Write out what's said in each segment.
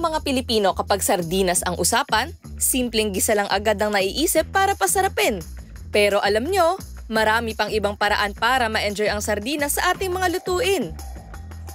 mga Pilipino kapag sardinas ang usapan, simpleng gisa lang agad ang naiisip para pasarapin. Pero alam nyo, marami pang ibang paraan para ma-enjoy ang sardinas sa ating mga lutuin.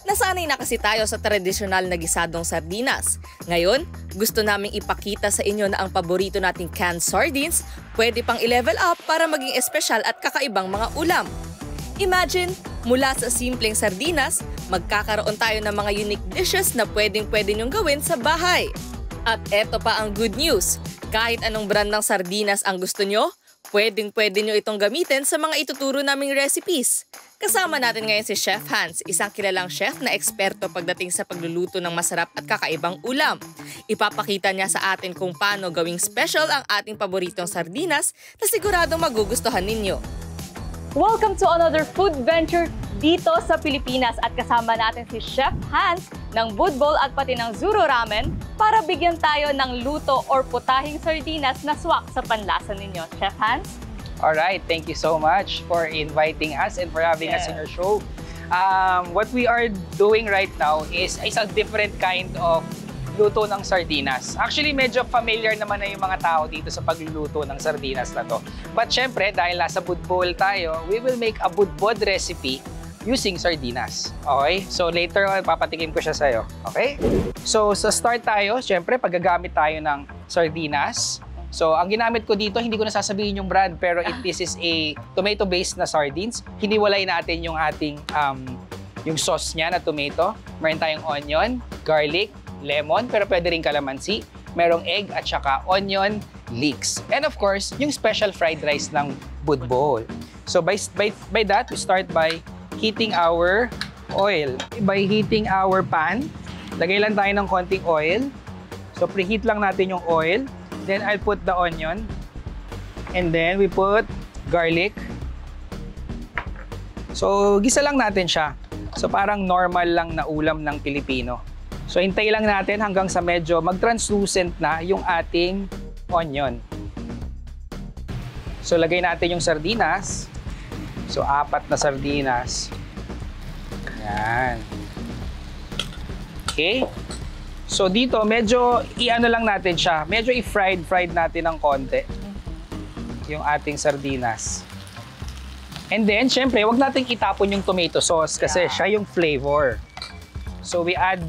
Nasanay na kasi tayo sa tradisyonal na gisadong sardinas. Ngayon, gusto naming ipakita sa inyo na ang paborito nating canned sardines pwede pang i-level up para maging espesyal at kakaibang mga ulam. Imagine, mula sa simpleng sardinas, magkakaroon tayo ng mga unique dishes na pwedeng-pwede nyong gawin sa bahay. At eto pa ang good news, kahit anong brand ng sardinas ang gusto nyo, pwedeng-pwede nyo itong gamitin sa mga ituturo naming recipes. Kasama natin ngayon si Chef Hans, isang kilalang chef na eksperto pagdating sa pagluluto ng masarap at kakaibang ulam. Ipapakita niya sa atin kung paano gawing special ang ating paboritong sardinas na siguradong magugustuhan ninyo. Welcome to another food venture dito sa Pilipinas at kasama natin si Chef Hans ng Budbol at pati ng Zuru Ramen para bigyan tayo ng luto or putahing sardinas na swak sa panlasa ninyo. Chef Hans? Alright, thank you so much for inviting us and for having us in your show. What we are doing right now is a different kind of luto ng sardinas. Actually, medyo familiar naman na yung mga tao dito sa pagluluto ng sardinas na to. But syempre, dahil nasa budbol tayo, we will make a budbod recipe using sardinas. Okay? So later on, papatikim ko siya sa'yo. Okay? So sa start tayo, syempre, paggagamit tayo ng sardinas. So ang ginamit ko dito, hindi ko na sasabihin yung brand, pero this is a tomato-based na sardines. Hiniwalay natin yung ating, yung sauce niya na tomato. Meron tayong onion, garlic, lemon, pero pwede rin kalamansi, merong egg at saka onion leeks. And of course, yung special fried rice ng budbol. So by that, we start by heating our oil. By heating our pan, lagay lang tayo ng konting oil. So preheat lang natin yung oil. Then I'll put the onion. And then we put garlic. So gisa lang natin siya. So parang normal lang na ulam ng Pilipino. So, hintay lang natin hanggang sa medyo mag-translucent na yung ating onion. So, lagay natin yung sardinas. So, 4 na sardinas. Yan. Okay. So, dito, medyo i-ano lang natin siya. Medyo i-fried natin ng konti yung ating sardinas. And then, syempre, wag natin itapon yung tomato sauce kasi siya yung flavor. So, we add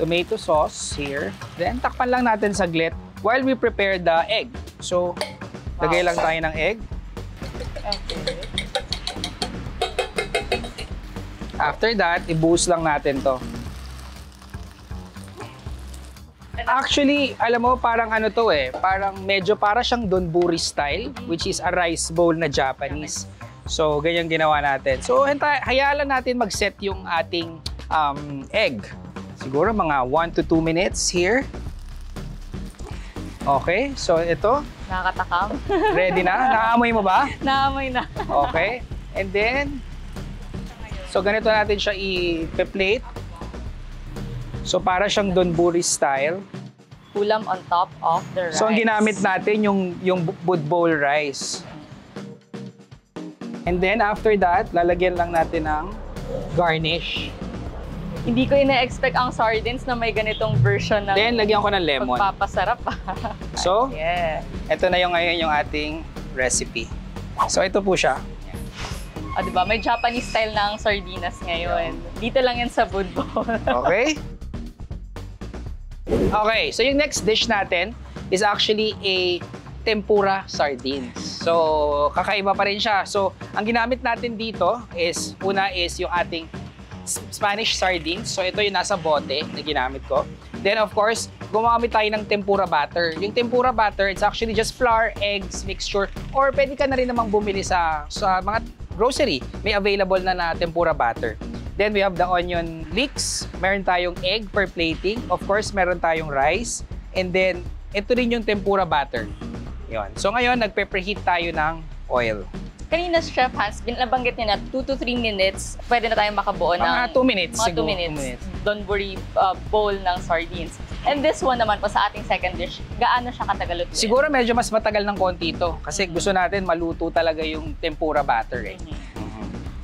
tomato sauce here. Then, takpan lang natin saglit while we prepare the egg. So, lagay lang tayo ng egg. Okay. After that, i-boost lang natin to. Actually, alam mo, parang ano to eh. Parang medyo para siyang donburi style, which is a rice bowl na Japanese. So, ganyan ginawa natin. So, hayaan natin mag-set yung ating egg. Siguro mga 1 to 2 minutes here. Okay, so ito. Nakakatakam. Ready na? Nakaamoy mo ba? Naamoy na. Okay. And then, so ganito natin siya i-plate. So para siyang donburi style. Ulam on top of the rice. So ang ginamit natin yung budbol rice. And then after that, lalagyan lang natin ng garnish. Hindi ko ina-expect ang sardines na may ganitong version ng Then, lagyan ko ng lemon. pagpapasarap. So, yeah. Ito na ngayon yung ating recipe. So, ito po siya. O, diba? May Japanese style ng sardinas ngayon. Dito lang yan sa budbol. Okay? Okay, so yung next dish natin is actually a tempura sardines. So, kakaiba pa rin siya. So, ang ginamit natin dito is, una is yung ating Spanish sardines. So, ito yung nasa bote na ginamit ko. Then, of course, gumamit tayo ng tempura batter. Yung tempura batter, it's actually just flour, eggs, mixture, or pwede ka na rin namang bumili sa mga grocery. May available na tempura batter. Then, we have the onion leeks. Meron tayong egg for plating. Of course, meron tayong rice. And then, ito rin yung tempura batter. Yun. So, ngayon, nagpe-preheat tayo ng oil. Kanina, Chef Hans, binabanggit niya na 2 to 3 minutes, pwede na tayong makabuo ng mga 2 minutes. Mga 2 siguro, minutes. 2 minutes. Donburi bowl ng sardines. And this one naman po sa ating second dish, gaano siya katagal lutuin? Siguro medyo mas matagal ng konti ito kasi gusto natin maluto talaga yung tempura batter eh.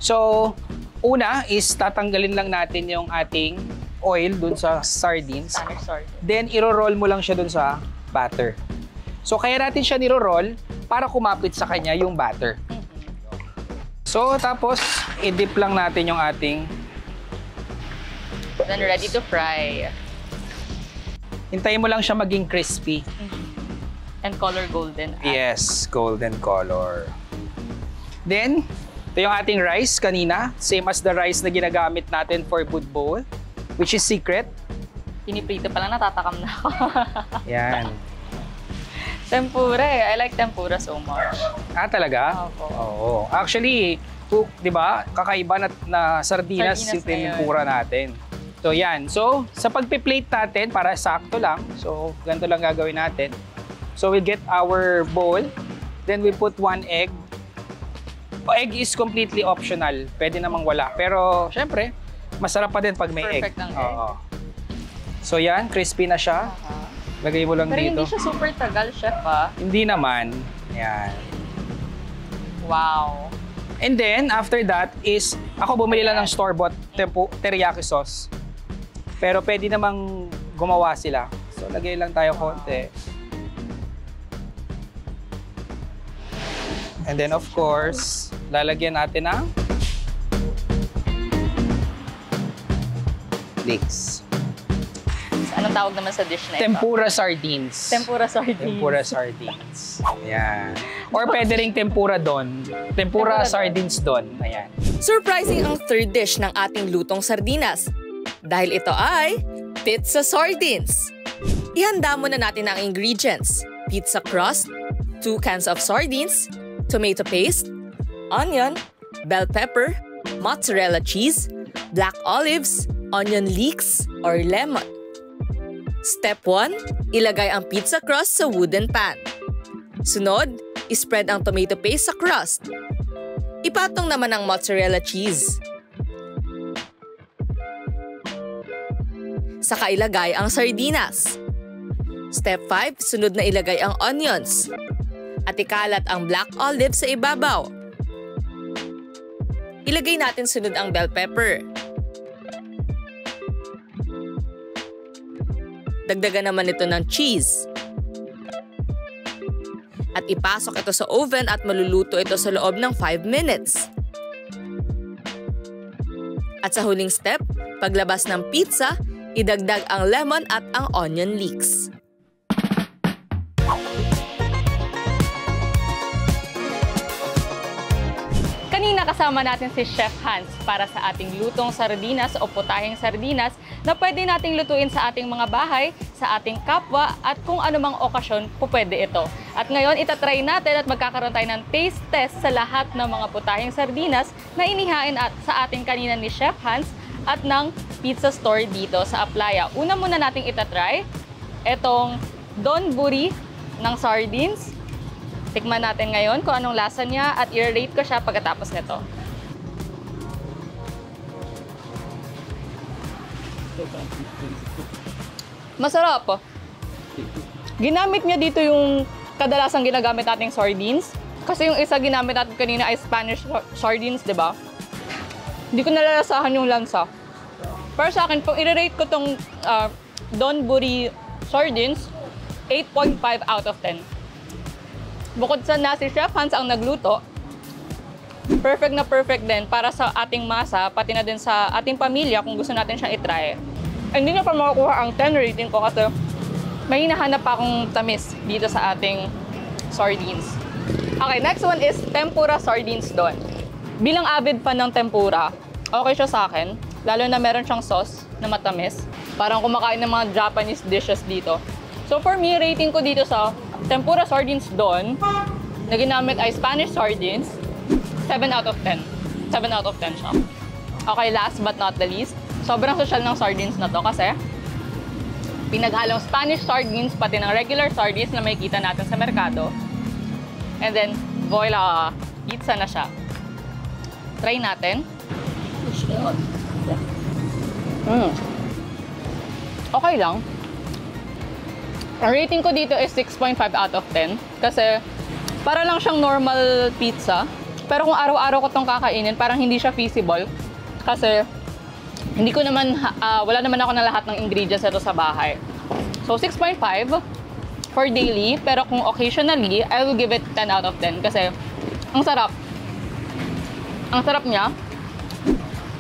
So, una is tatanggalin lang natin yung ating oil dun sa sardines. Spanish sardines. Then, iro-roll mo lang siya dun sa batter. So, kaya natin siya niro-roll para kumapit sa kanya yung batter. So, tapos, i-dip lang natin yung ating... Then ready to fry. Hintayin mo lang siya maging crispy. And color golden. Yes, golden color. Then, ito yung ating rice kanina. Same as the rice na ginagamit natin for food bowl, which is secret. Piniprito pa lang, natatakam na ako. Yan. Tempura eh. I like tempura so much. Ah, talaga? Opo. Oo. Actually, di ba, kakaiba na sardinas yung na yun. tinipura natin. So, yan. So, sa pagpi-plate natin, para sakto lang. So, ganito lang gagawin natin. So, we get our bowl. Then, we put 1 egg. Egg is completely optional. Pwede namang wala. Pero, syempre, masarap pa din pag may egg. Perfect ang egg. Oo. So, yan. Crispy na siya. Lagay mo lang Pero dito. hindi siya super tagal, chef, ah. Hindi naman. Yan. Wow. And then, after that is, ako bumili lang ng store-bought teriyaki sauce. Pero pwede namang gumawa sila. So, lagay lang tayo konti. And then, of course, lalagyan natin ng leeks. Anong tawag naman sa dish na ito? Tempura sardines. Tempura sardines. Tempura sardines. Ayan. Or pwede ring tempura don. Tempura sardines don. Ayan. Surprising ang third dish ng ating lutong sardinas. Dahil ito ay pizza sardines. Ihanda muna natin ang ingredients. Pizza crust, 2 cans of sardines, tomato paste, onion, bell pepper, mozzarella cheese, black olives, onion leeks, or lemon. Step 1, ilagay ang pizza crust sa wooden pan. Sunod, ispread ang tomato paste sa crust. Ipatong naman ang mozzarella cheese. Saka ilagay ang sardinas. Step 5, sunod na ilagay ang onions. At ikalat ang black olive sa ibabaw. Ilagay natin sunod ang bell pepper. Dagdagan naman ito ng cheese. At ipasok ito sa oven at maluluto ito sa loob ng 5 minutes. At sa huling step, paglabas ng pizza, idagdag ang lemon at ang onion leeks. Kanina kasama natin si Chef Hans para sa ating lutong sardinas o putaheng sardinas na pwede nating lutuin sa ating mga bahay, sa ating kapwa at kung anumang okasyon po pwede ito. At ngayon itatry natin at magkakaroon tayo ng taste test sa lahat ng mga putaheng sardinas na inihain sa ating kanina ni Chef Hans at ng pizza store dito sa Aplaya. Una muna nating itatry itong donburi ng sardines. Tikman natin ngayon kung anong lasa niya at i-rate ko siya pagkatapos nito. Masarap po. Ginamit niya dito yung kadalasang ginagamit nating sardines. Kasi yung isa ginamit natin kanina ay Spanish sardines, di ba? Hindi ko nalalasahan yung lansa. Pero sa akin, kung i-rate ko tong donburi sardines, 8.5 out of 10. Bukod sa na si Chef Hans ang nagluto, perfect na perfect din para sa ating masa, pati na din sa ating pamilya kung gusto natin siyang itry. Hindi niya pa makukuha ang 10 rating ko kasi may hinahanap pa akong tamis dito sa ating sardines. Okay, next one is tempura sardines don. Bilang avid fan ng tempura, okay siya sa akin. Lalo na meron siyang sauce na matamis. Parang kumakain ng mga Japanese dishes dito. So for me, rating ko dito sa tempura sardines don, na ginamit ay Spanish sardines, 7 out of 10. 7 out of 10 siya. Okay, last but not the least, sobrang social ng sardines na to kasi pinaghalong Spanish sardines pati ng regular sardines na makikita natin sa merkado. And then, voila, pizza na siya. Try natin. Okay lang. Ang rating ko dito is 6.5 out of 10 kasi para lang siyang normal pizza. Pero kung araw-araw ko itong kakainin, parang hindi siya feasible kasi Hindi ko naman, wala naman ako na lahat ng ingredients ito sa bahay. So 6.5 for daily, pero kung occasionally, I will give it 10 out of 10 kasi ang sarap. Ang sarap niya.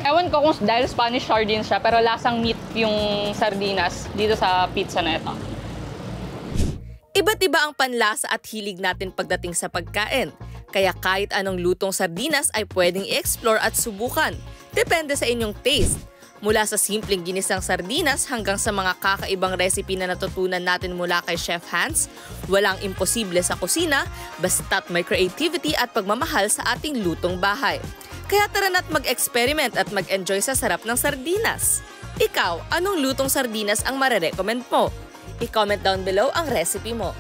Ewan ko kung dahil Spanish sardines siya, pero lasang meat yung sardinas dito sa pizza na ito. Iba't iba ang panlasa at hilig natin pagdating sa pagkain. Kaya kahit anong lutong sardinas ay pwedeng i-explore at subukan. Depende sa inyong taste. Mula sa simpleng ginisang sardinas hanggang sa mga kakaibang recipe na natutunan natin mula kay Chef Hans, walang imposible sa kusina basta't may creativity at pagmamahal sa ating lutong bahay. Kaya tara na't mag-experiment at mag-enjoy sa sarap ng sardinas. Ikaw, anong lutong sardinas ang marerecommend mo? I-comment down below ang recipe mo.